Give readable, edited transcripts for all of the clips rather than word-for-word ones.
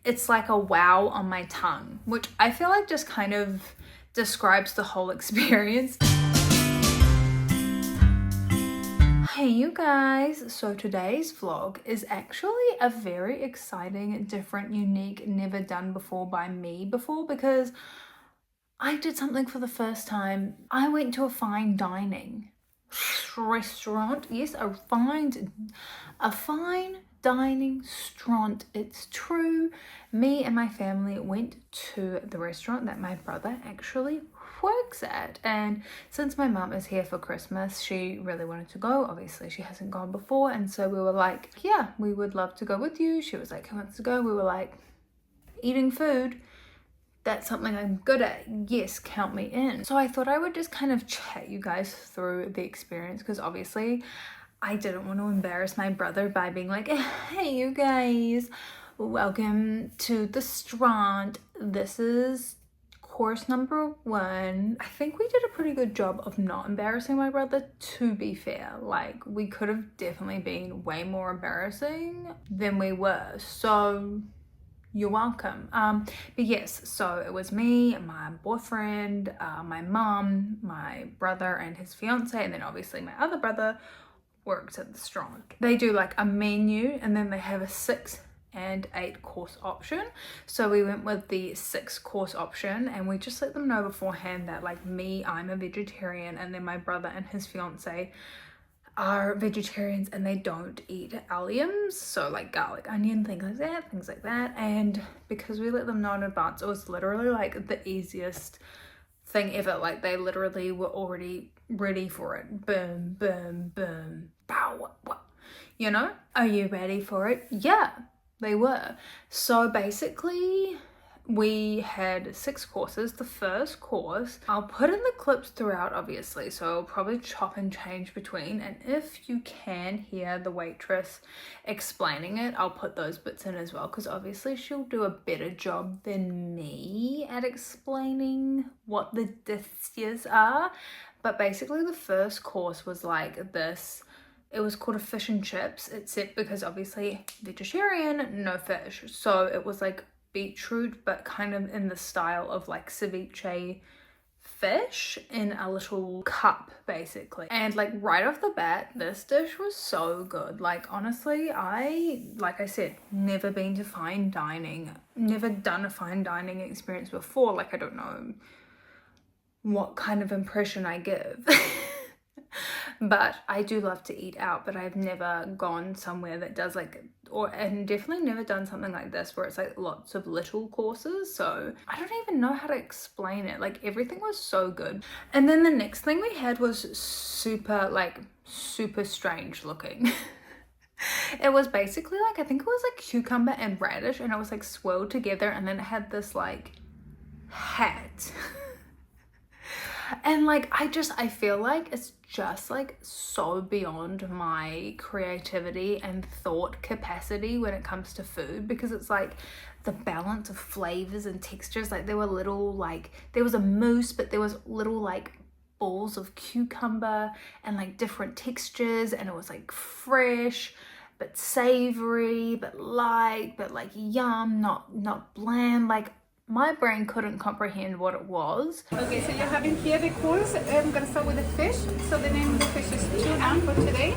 it's like a wow on my tongue, which I feel like just kind of describes the whole experience. Hey you guys, so today's vlog is actually a very exciting, different, unique, never done before by me before, because I did something for the first time. I went to a fine dining restaurant. Yes, a fine dining restaurant. It's true. Me and my family went to the restaurant that my brother actually works at, and since my mum is here for Christmas, she really wanted to go. Obviously she hasn't gone before, and so we were like, yeah, we would love to go with you. She was like, who wants to go? We were like, eating food, that's something I'm good at. Yes, count me in. So I thought I would just kind of chat you guys through the experience, because obviously I didn't want to embarrass my brother by being like, hey you guys, welcome to the restaurant. This is course number 1. I think we did a pretty good job of not embarrassing my brother, to be fair. Like, we could have definitely been way more embarrassing than we were, so you're welcome. But yes, so it was me, my boyfriend, my mom, my brother and his fiance, and then obviously my other brother works at the restaurant. They do like a menu, and then they have a 6 and 8 course option. So we went with the 6 course option, and we just let them know beforehand that like me, I'm a vegetarian, and then my brother and his fiance are vegetarians and they don't eat alliums, so like garlic, onion, things like that. And because we let them know in advance, it was literally like the easiest thing ever. Like, they literally were already ready for it. Boom, boom, boom, pow, what? You know, are you ready for it? Yeah, they were. So basically we had 6 courses. The first course, I'll put in the clips throughout obviously, so I'll probably chop and change between, and if you can hear the waitress explaining it, I'll put those bits in as well, because obviously she'll do a better job than me at explaining what the dishes are. But basically the first course was like this. It was called a fish and chips, except because obviously vegetarian, no fish, so it was like beetroot, but kind of in the style of like ceviche fish in a little cup basically. And like right off the bat, this dish was so good. Like, honestly, like I said, never been to fine dining, never done a fine dining experience before. Like, I don't know what kind of impression I give. But I do love to eat out, but I've never gone somewhere that does like, and definitely never done something like this where it's like lots of little courses. So I don't even know how to explain it. Like, everything was so good. And then the next thing we had was super strange looking. It was basically like, I think it was like cucumber and radish, and it was like swirled together, and then it had this like hat. And like, I feel like it's just like so beyond my creativity and thought capacity when it comes to food, because it's like the balance of flavors and textures. Like, there were little, like, there was a mousse, but there was little like balls of cucumber and like different textures, and it was like fresh but savory but light, but like yum, not bland. Like, my brain couldn't comprehend what it was. Okay, so you're having here the course. I'm gonna start with the fish. So the name of the fish is tuna for today.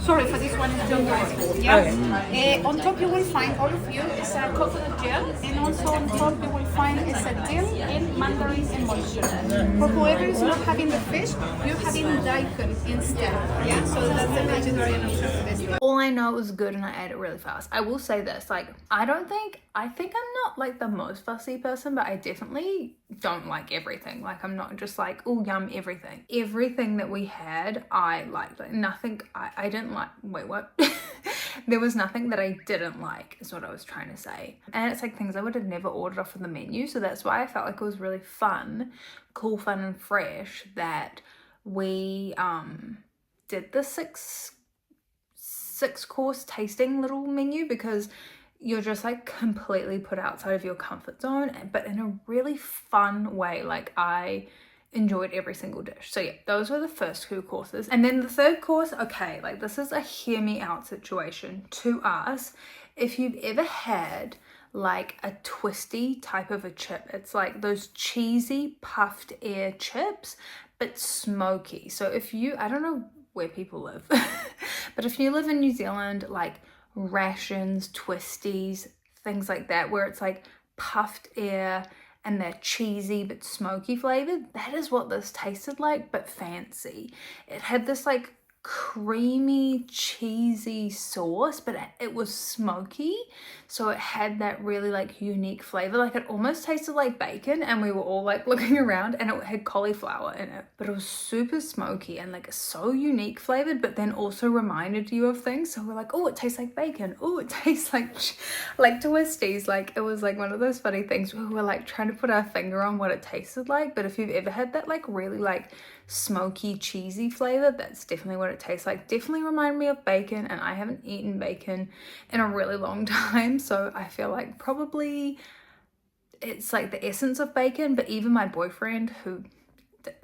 Sorry, for this one is John rice. Yeah. Okay. On top you will find, all of you, is a coconut gel, and also on top you will find is a dill and mandarin emulsion. For whoever is not having the fish, you're having daikon instead. Yeah, so that's the vegetarian option for this one. All I know it was good, and I ate it really fast. I will say this, like, I think I'm not like the most fussy person, but I definitely don't like everything. Like, I'm not just like, oh yum, everything. Everything that we had, I liked. Like, nothing, I didn't like, wait, what? There was nothing that I didn't like, is what I was trying to say. And it's like things I would have never ordered off of the menu, so that's why I felt like it was really fun, cool, fun and fresh that we did the six course tasting little menu, because you're just like completely put outside of your comfort zone, but in a really fun way. Like, I enjoyed every single dish. So yeah, those were the first 2 courses. And then the third course, okay, like, this is a hear me out situation to us. If you've ever had like a twisty type of a chip. It's like those cheesy puffed air chips, but smoky. So if you, I don't know where people live, but if you live in New Zealand, like rations, twisties, things like that, where it's like puffed air and they're cheesy but smoky flavored, that is what this tasted like, but fancy. It had this like creamy cheesy sauce, but it was smoky, so it had that really like unique flavor. Like it almost tasted like bacon, and we were all like looking around, and it had cauliflower in it, but it was super smoky and like so unique flavored, but then also reminded you of things. So we're like, oh, it tastes like bacon, oh, it tastes like twisties. Like it was like one of those funny things where we were like trying to put our finger on what it tasted like. But if you've ever had that like really like smoky cheesy flavor, that's definitely what it tastes like. Definitely remind me of bacon, and I haven't eaten bacon in a really long time, so I feel like probably it's like the essence of bacon. But even my boyfriend, who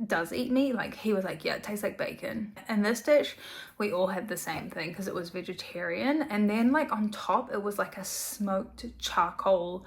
does eat meat, like he was like, yeah, it tastes like bacon. And this dish, we all had the same thing because it was vegetarian, and then like on top it was like a smoked charcoal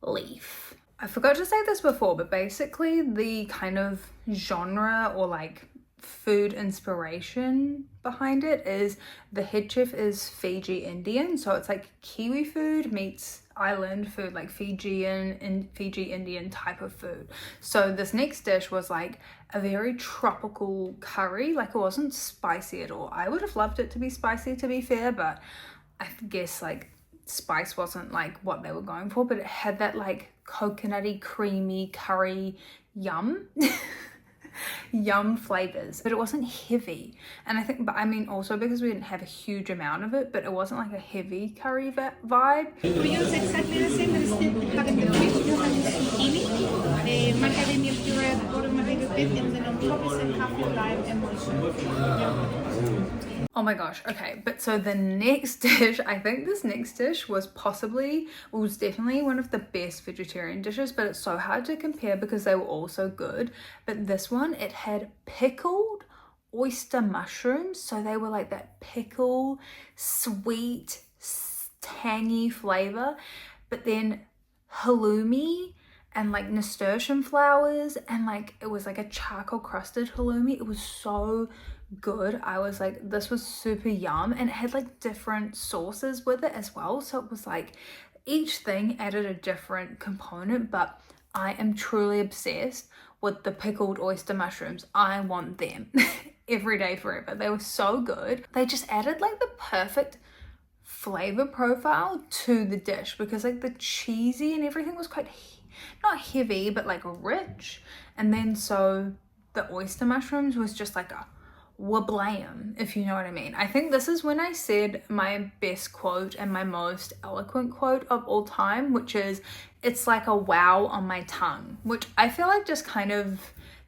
leaf. I forgot to say this before, but basically the kind of genre or like food inspiration behind it is the head chef is Fiji Indian, so it's like Kiwi food meets island food, like Fiji Indian type of food. So this next dish was like a very tropical curry. Like it wasn't spicy at all. I would have loved it to be spicy, to be fair, but I guess like spice wasn't like what they were going for, but it had that like coconutty creamy curry yum yum flavors, but it wasn't heavy. And I think, but I mean also because we didn't have a huge amount of it, but it wasn't like a heavy curry vibe. We use exactly the same, but instead of having the fish, you have the zucchini, macadamia puree at the bottom a little bit, and then on top is a half lime emulsion. Yeah. Oh my gosh, okay, but so the next dish, I think this next dish was definitely one of the best vegetarian dishes, but it's so hard to compare because they were all so good. But this one, it had pickled oyster mushrooms, so they were like that pickle, sweet, tangy flavor, but then halloumi and like nasturtium flowers, and like it was like a charcoal crusted halloumi. It was so good. I was like, this was super yum, and it had like different sauces with it as well, so it was like each thing added a different component. But I am truly obsessed with the pickled oyster mushrooms. I want them every day forever. They were so good. They just added like the perfect flavor profile to the dish, because like the cheesy and everything was quite not heavy, but like rich, and then so the oyster mushrooms was just like a wablam, if you know what I mean. I think this is when I said my best quote and my most eloquent quote of all time, which is, it's like a wow on my tongue, which I feel like just kind of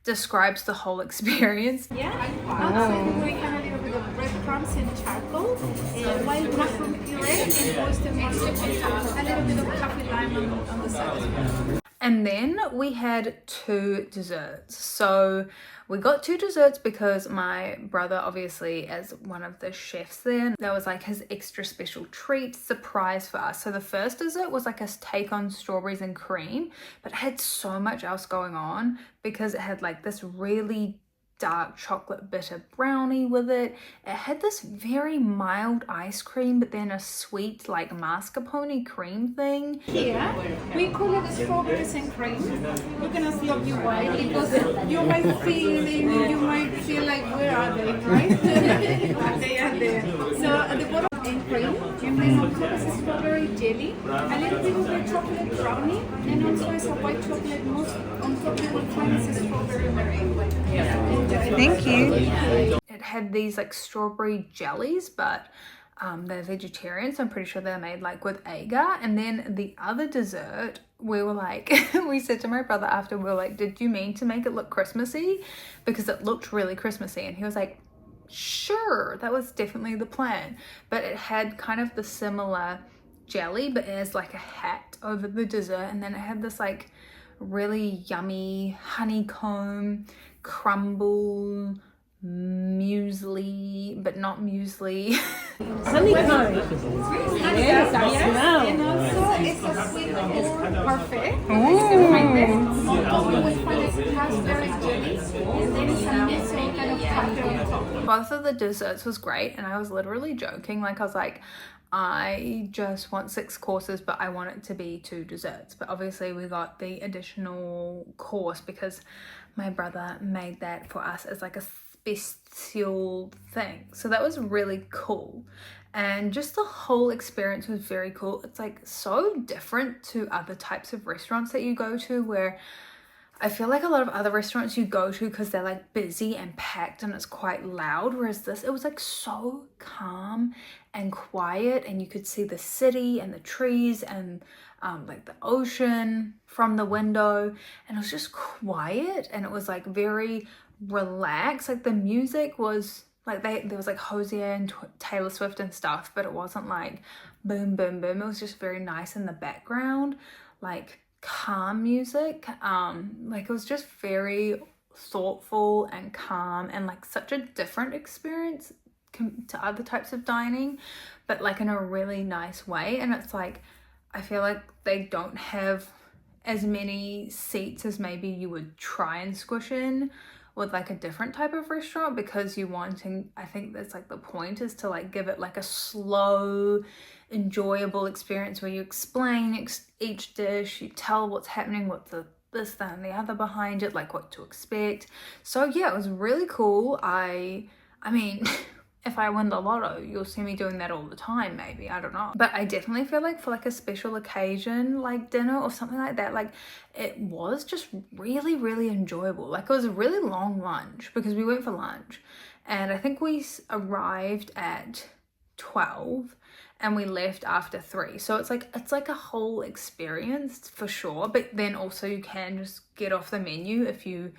describes the whole experience. Yeah, outside we have a little bit of breadcrumbs and charcoal, wild mushroom puree, and oyster mushrooms on top, a little bit of coffee lime on the side as well. And then we had 2 desserts. So we got 2 desserts because my brother, obviously as one of the chefs there, that was like his extra special treat surprise for us. So the first dessert was like a take on strawberries and cream, but it had so much else going on because it had like this really dark chocolate bitter brownie with it. It had this very mild ice cream, but then a sweet like mascarpone cream thing. Here, we call it strawberries and cream. We're gonna stop you why, because you might feel like, where are they, right? They are there. So at the bottom and cream, and then on top is a strawberry jelly, a little bit of a chocolate brownie, and also is a white chocolate mousse. On top you will find is a strawberry meringue. Yeah. Thank you. It had these like strawberry jellies, but they're vegetarian, so I'm pretty sure they're made like with agar. And then the other dessert, we were like, we said to my brother after, we were like, did you mean to make it look Christmassy? Because it looked really Christmassy. And he was like, sure, that was definitely the plan. But it had kind of the similar jelly, but as like a hat over the dessert. And then it had this like really yummy honeycomb crumble muesli, but not muesli Honeycomb. Yes, I smell. And also it's a sweet parfait. On top you will find this raspberry jelly, and then it's a mix of kind of pepper on top. Both of the desserts was great, and I was literally joking. Like, I was like, I just want 6 courses, but I want it to be 2 desserts. But obviously we got the additional course because my brother made that for us as like a special thing. So that was really cool. And just the whole experience was very cool. It's like so different to other types of restaurants that you go to, where I feel like a lot of other restaurants you go to, because they're like busy and packed and it's quite loud, whereas this, it was like so calm and quiet, and you could see the city and the trees and like the ocean from the window, and it was just quiet, and it was like very relaxed. Like the music was like, there was like Hosier and Taylor Swift and stuff, but it wasn't like boom boom boom. It was just very nice in the background, like calm music. Like it was just very thoughtful and calm, and like such a different experience to other types of dining, but like in a really nice way. And it's like, I feel like they don't have as many seats as maybe you would try and squish in with like a different type of restaurant, because you wanting, I think that's like the point, is to like give it like a slow, enjoyable experience where you explain each dish, you tell what's happening, what's the this, that, and the other behind it, like what to expect. So yeah, it was really cool. I mean, if I win the lotto, you'll see me doing that all the time, maybe, I don't know. But I definitely feel like for like a special occasion, like dinner or something like that, like it was just really, really enjoyable. Like it was a really long lunch, because we went for lunch, and I think we arrived at 12 and we left after 3. So it's like a whole experience for sure. But then also you can just get off the menu if you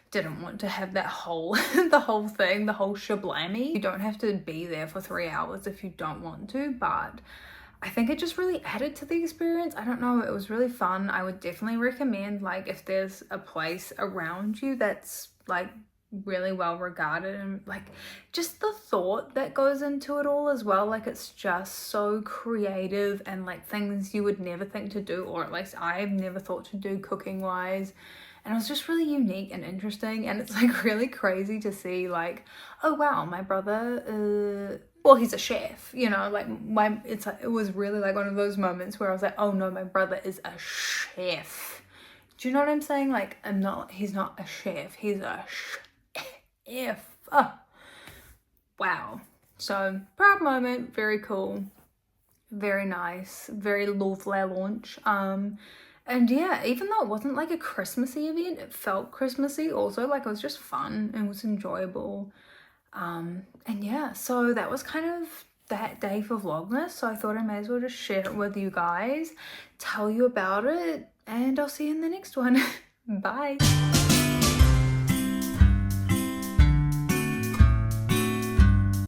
didn't want to have that whole the whole thing, the whole shablammy. You don't have to be there for 3 hours if you don't want to, but I think it just really added to the experience. I don't know, it was really fun. I would definitely recommend, like, if there's a place around you that's like really well regarded, and like just the thought that goes into it all as well. Like it's just so creative, and like things you would never think to do, or at least I've never thought to do cooking wise. And it was just really unique and interesting, and it's like really crazy to see like, oh wow, my brother, well, he's a chef, you know, like it was really like one of those moments where I was like, oh no, my brother is a chef. Do you know what I'm saying? Like, he's not a chef, he's a chef. Oh, wow. So proud moment, very cool, very nice, very lovely lunch. And yeah, even though it wasn't like a Christmassy event, it felt Christmassy also. Like it was just fun and it was enjoyable. And yeah, so that was kind of that day for Vlogmas. So I thought I may as well just share it with you guys, tell you about it, and I'll see you in the next one. Bye.